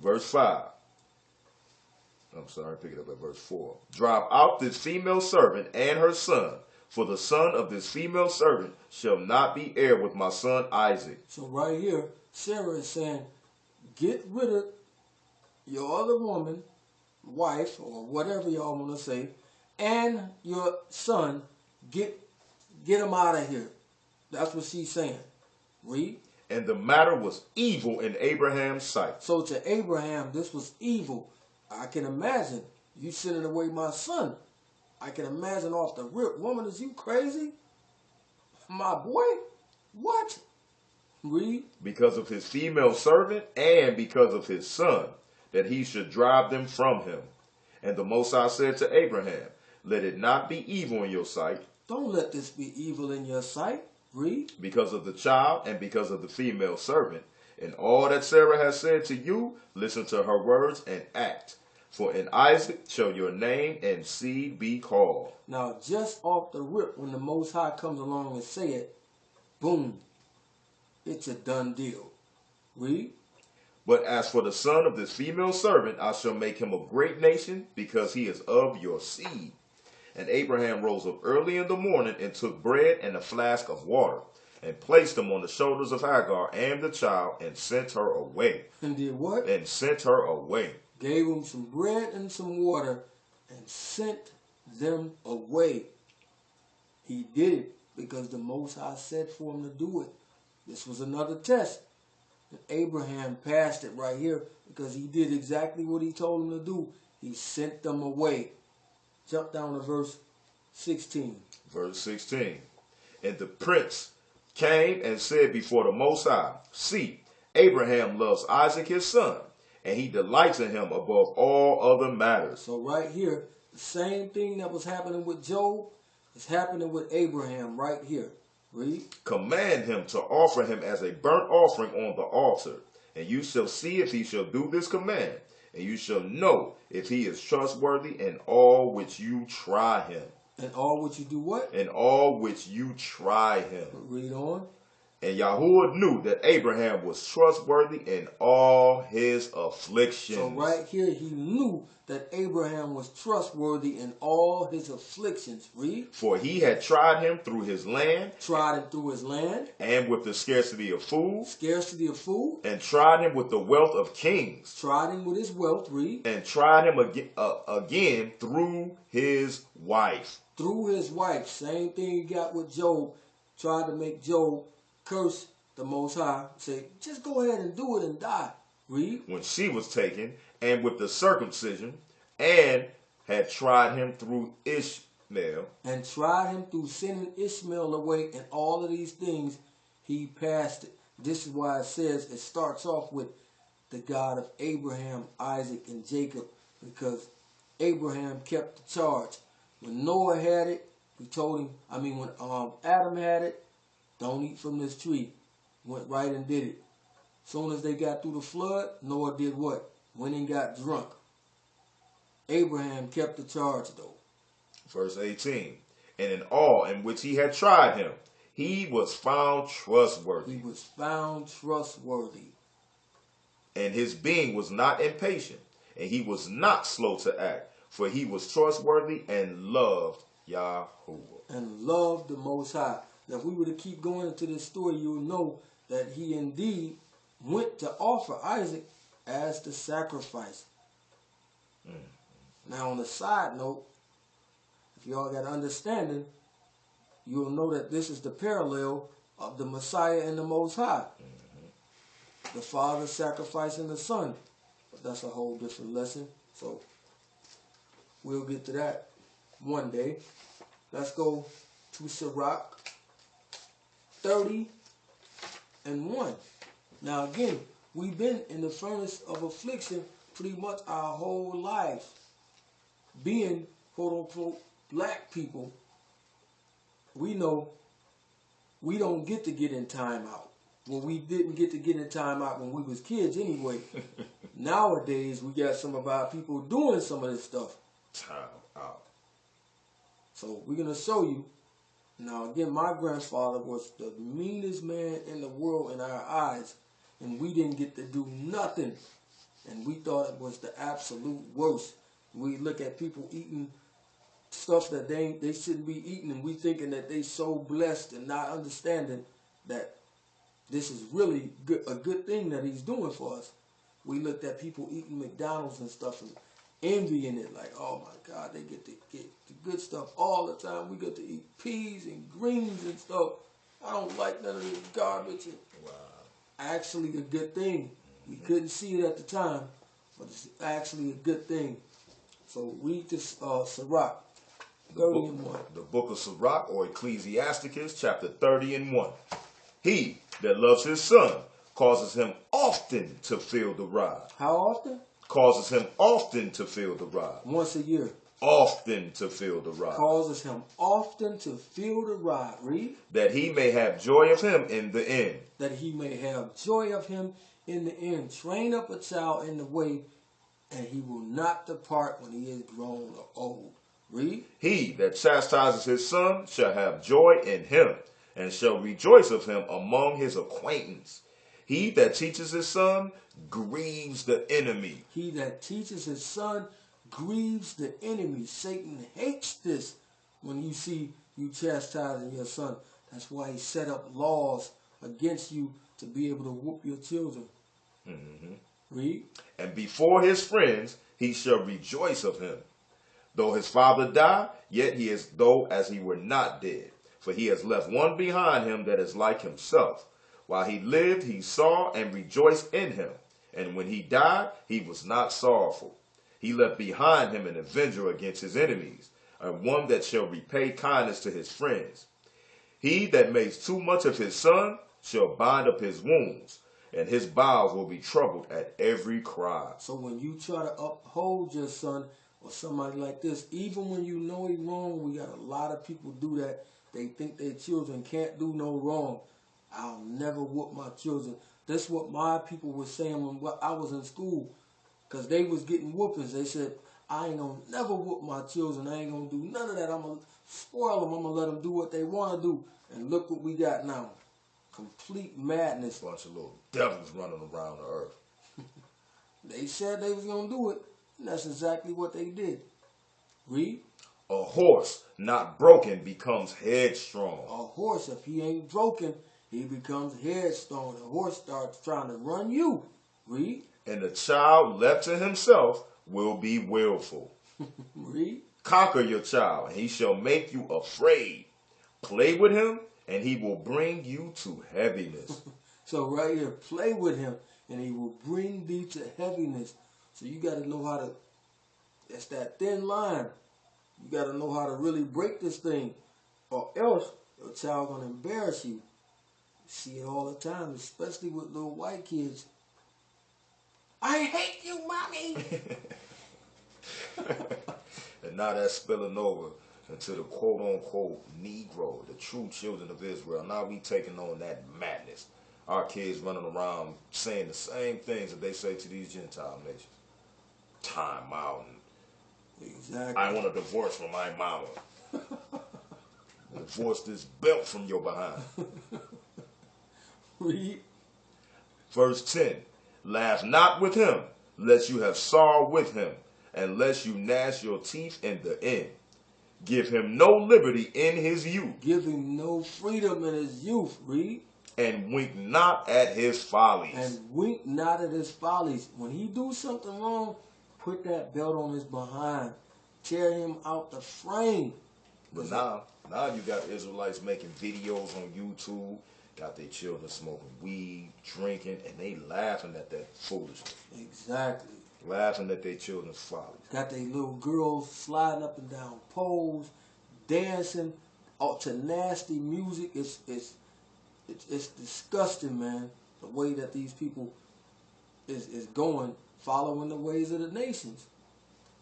Verse 5. I'm sorry, pick it up at verse 4. Drive out this female servant and her son, for the son of this female servant shall not be heir with my son Isaac. So right here, Sarah is saying, get rid of your other woman, wife, or whatever y'all want to say, and your son, get him out of here. That's what she's saying. Read. And the matter was evil in Abraham's sight. So to Abraham, this was evil. I can imagine you sending away my son. I can imagine off the rip. Woman, is you crazy? My boy? What? Read. Because of his female servant and because of his son, that he should drive them from him. And the Most High said to Abraham, let it not be evil in your sight. Don't let this be evil in your sight. Read. Because of the child and because of the female servant. And all that Sarah has said to you, listen to her words and act. For in Isaac shall your name and seed be called. Now, just off the rip, when the Most High comes along and say it, boom, it's a done deal. Read. But as for the son of this female servant, I shall make him a great nation, because he is of your seed. And Abraham rose up early in the morning and took bread and a flask of water, and placed them on the shoulders of Hagar and the child, and sent her away. And did what? And sent her away. Gave him some bread and some water, and sent them away. He did it because the Most High said for him to do it. This was another test. And Abraham passed it right here because he did exactly what he told him to do. He sent them away. Jump down to verse 16. Verse 16. And the prince came and said before the Most High, see, Abraham loves Isaac his son, and he delights in him above all other matters. So right here, the same thing that was happening with Job is happening with Abraham right here. Read. Command him to offer him as a burnt offering on the altar, and you shall see if he shall do this command, and you shall know if he is trustworthy in all which you try him. And all which you do what? In all which you try him. Read on. And Yahuwah knew that Abraham was trustworthy in all his afflictions. So right here, he knew that Abraham was trustworthy in all his afflictions. Read. For he had tried him through his land. Tried him through his land. And with the scarcity of food. Scarcity of food. And tried him with the wealth of kings. Tried him with his wealth. Read. And tried him again through his wife. Through his wife. Same thing he got with Job. Tried to make Job curse the Most High. Say, just go ahead and do it and die. Read. When she was taken, and with the circumcision, and had tried him through Ishmael. And tried him through sending Ishmael away, and all of these things, he passed it. This is why it says, it starts off with the God of Abraham, Isaac, and Jacob, because Abraham kept the charge. When Noah had it, he told him, when Adam had it, don't eat from this tree. Went right and did it. Soon as they got through the flood, Noah did what? Went and got drunk. Abraham kept the charge though. Verse 18. And in all in which he had tried him, he was found trustworthy. He was found trustworthy. And his being was not impatient, and he was not slow to act, for he was trustworthy and loved Yahuwah. And loved the Most High. Now, if we were to keep going into this story, you'll know that he indeed went to offer Isaac as the sacrifice. Now, on the side note, if y'all got understanding, you'll know that this is the parallel of the Messiah and the Most High. The Father sacrificing the Son. But that's a whole different lesson. So, we'll get to that one day. Let's go to Ciroc 30 and 1. Now again, we've been in the furnace of affliction pretty much our whole lives. Being quote unquote black people, we know we don't get to get in time out. Well, we didn't get to get in time out when we was kids anyway. Nowadays, we got some of our people doing some of this stuff. Time out. So we're going to show you. Now, again, my grandfather was the meanest man in the world in our eyes, and we didn't get to do nothing and we thought it was the absolute worst. We look at people eating stuff that they shouldn't be eating, and we thinking that they so blessed and not understanding that this is really a good thing that he's doing for us. We looked at people eating McDonald's and stuff and envying it, like, oh my God, they get the good stuff all the time. We get to eat peas and greens and stuff. I don't like none of this garbage. Wow. Actually a good thing. We couldn't see it at the time, but it's actually a good thing. So read this Ciroc 30 and 1. The book of Ciroc, or Ecclesiasticus, chapter 30 and 1. He that loves his son causes him often to feel the rod. How often? Causes him often to feel the rod. Once a year. Often to feel the rod. Causes him often to feel the rod. Read. That he may have joy of him in the end. That he may have joy of him in the end. Train up a child in the way, and he will not depart when he is grown or old. Read. He that chastises his son shall have joy in him, and shall rejoice of him among his acquaintance. He that teaches his son grieves the enemy. He that teaches his son grieves the enemy. Satan hates this when you see you chastising your son. That's why he set up laws against you to be able to whoop your children. Read. And before his friends he shall rejoice of him. Though his father die, yet he is though as he were not dead. For he has left one behind him that is like himself. While he lived, he saw and rejoiced in him. And when he died, he was not sorrowful. He left behind him an avenger against his enemies, and one that shall repay kindness to his friends. He that makes too much of his son shall bind up his wounds, and his bowels will be troubled at every cry. So when you try to uphold your son or somebody like this, even when you know he's wrong, we got a lot of people do that. They think their children can't do no wrong. I'll never whoop my children. That's what my people were saying when I was in school, because they was getting whoopings. They said, I ain't going to never whoop my children. I ain't going to do none of that. I'm going to spoil them. I'm going to let them do what they want to do. And look what we got now. Complete madness. Bunch of little devils running around the earth. They said they was going to do it, and that's exactly what they did. Read. A horse not broken becomes headstrong. A horse, if he ain't broken, he becomes headstrong. The horse starts trying to run you. Read. And the child left to himself will be willful. Read. Conquer your child, and he shall make you afraid. Play with him, and he will bring you to heaviness. So right here, play with him, and he will bring thee to heaviness. So you got to know how to, that's that thin line. You got to know how to really break this thing, or else your child going to embarrass you. You see it all the time, especially with little white kids. I hate you, mommy. And now that's spilling over into the quote-unquote Negro, the true children of Israel. Now we taking on that madness. Our kids running around saying the same things that they say to these Gentile nations. Time out. Exactly. I want a divorce from my mama. Divorce this belt from your behind. Read. Verse 10. Laugh not with him, lest you have sorrow with him, and lest you gnash your teeth in the end. Give him no liberty in his youth. Give him no freedom in his youth. Read. And wink not at his follies. And wink not at his follies. When he do something wrong, put that belt on his behind. Tear him out the frame. But now you got Israelites making videos on YouTube, got their children smoking weed, drinking, and they laughing at that foolishness. Exactly. Laughing at their children's follies. Got their little girls sliding up and down poles, dancing to nasty music. It's disgusting, man. The way that these people is going, following the ways of the nations.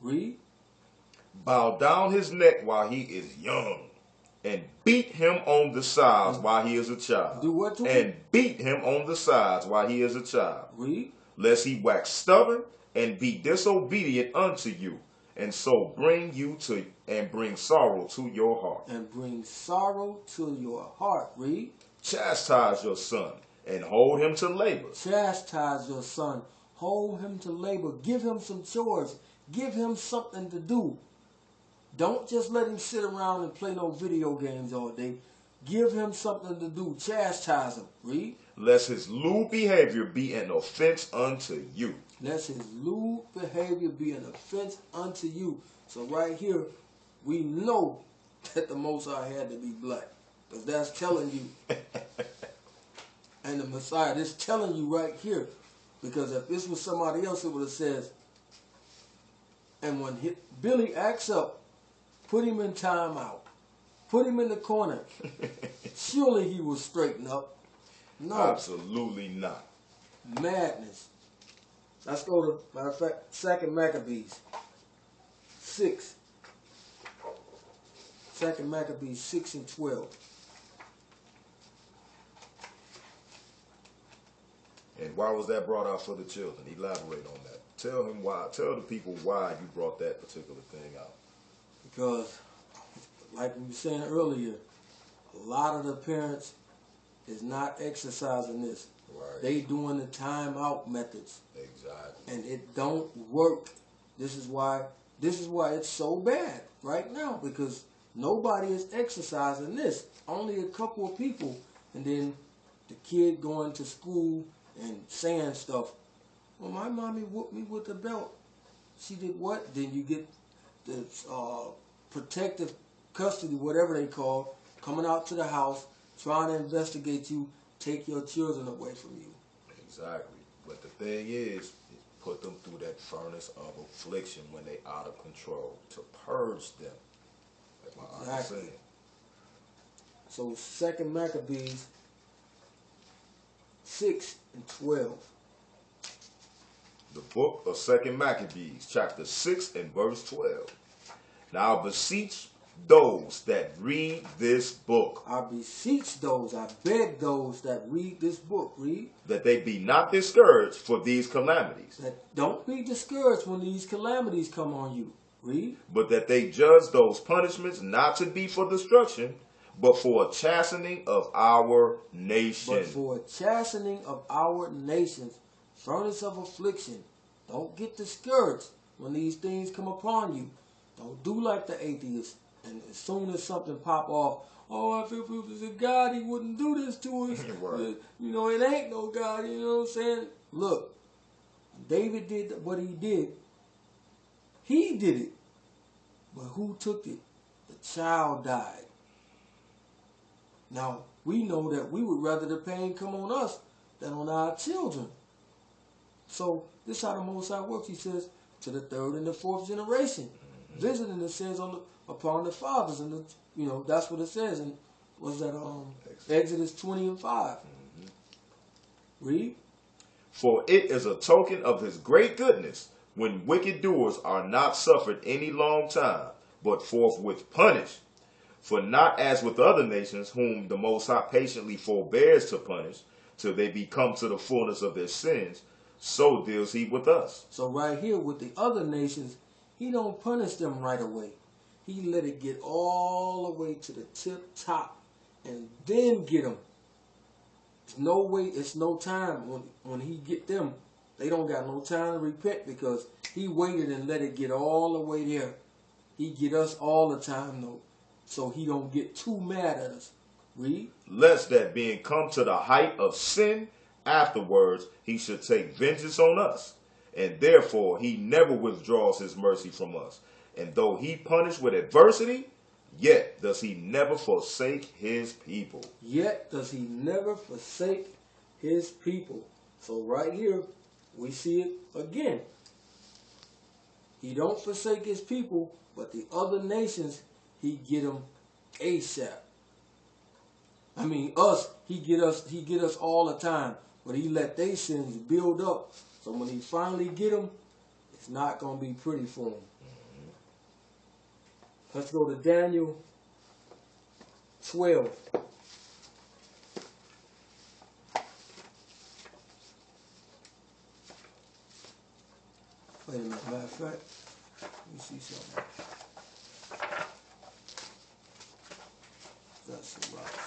Read. Bow down his neck while he is young, and beat him on the sides while he is a child. Do what to him? And beat him on the sides while he is a child. Read. Lest he wax stubborn and be disobedient unto you, and so bring sorrow to your heart. And bring sorrow to your heart. Read. Chastise your son, and hold him to labor. Chastise your son. Hold him to labor. Give him some chores. Give him something to do. Don't just let him sit around and play no video games all day. Give him something to do. Chastise him. Read. Lest his lewd behavior be an offense unto you. Lest his lewd behavior be an offense unto you. So right here, we know that the Most High had to be black. Because that's telling you. And the Messiah, this telling you right here. Because if this was somebody else, it would have said, and when Billy acts up, put him in timeout. Put him in the corner. Surely he will straighten up. No. Absolutely not. Madness. Let's go to, matter of fact, 2 Maccabees 6. 2 Maccabees 6 and 12. And why was that brought out for the children? Elaborate on that. Tell him why. Tell the people why you brought that particular thing out. Because, like we were saying earlier, a lot of the parents is not exercising this. Right. They doing the timeout methods. Exactly. And it don't work. This is why it's so bad right now, because nobody is exercising this. Only a couple of people, and then the kid going to school and saying stuff. Well, my mommy whooped me with the belt. She did what? Then you get the protective custody, whatever they call, coming out to the house, trying to investigate you, take your children away from you. Exactly. But the thing is put them through that furnace of affliction when they out of control, to purge them. Like my aunt was saying. So 2 Maccabees 6 and 12. The book of 2 Maccabees, chapter 6 and verse 12. Now I beseech those that read this book. I beseech those, I beg those that read this book, read. That they be not discouraged for these calamities. That don't be discouraged when these calamities come on you, read. But that they judge those punishments not to be for destruction, but for a chastening of our nation. But for a chastening of our nations, furnace of affliction. Don't get discouraged when these things come upon you. Don't do like the atheists. And as soon as something pop off, oh, if it was a God, he wouldn't do this to us. Right. You know, it ain't no God, you know what I'm saying? Look, David did what he did. He did it. But who took it? The child died. Now, we know that we would rather the pain come on us than on our children. So, this is how the Most High works. He says, to the third and the fourth generation. Visiting the sins upon the fathers. And, that's what it says. And was that Exodus 20 and 5. Read. For it is a token of his great goodness when wicked doers are not suffered any long time, but forthwith punished. For not as with other nations, whom the Most High patiently forbears to punish, till they be come to the fullness of their sins, so deals he with us. So right here with the other nations, he don't punish them right away. He let it get all the way to the tip top and then get them. It's no way, it's no time when he get them. They don't got no time to repent because he waited and let it get all the way there. He get us all the time though, so he don't get too mad at us. Read. Lest that being come to the height of sin, afterwards he should take vengeance on us. And therefore he never withdraws his mercy from us. And though he punish with adversity, yet does he never forsake his people. Yet does he never forsake his people. So right here, we see it again. He don't forsake his people, but the other nations, he get them ASAP. I mean, he get us all the time. But he let their sins build up. So when he finally get them, it's not going to be pretty for him. Let's go to Daniel 12. Wait a minute, matter of fact, let me see something. That's Ciroc.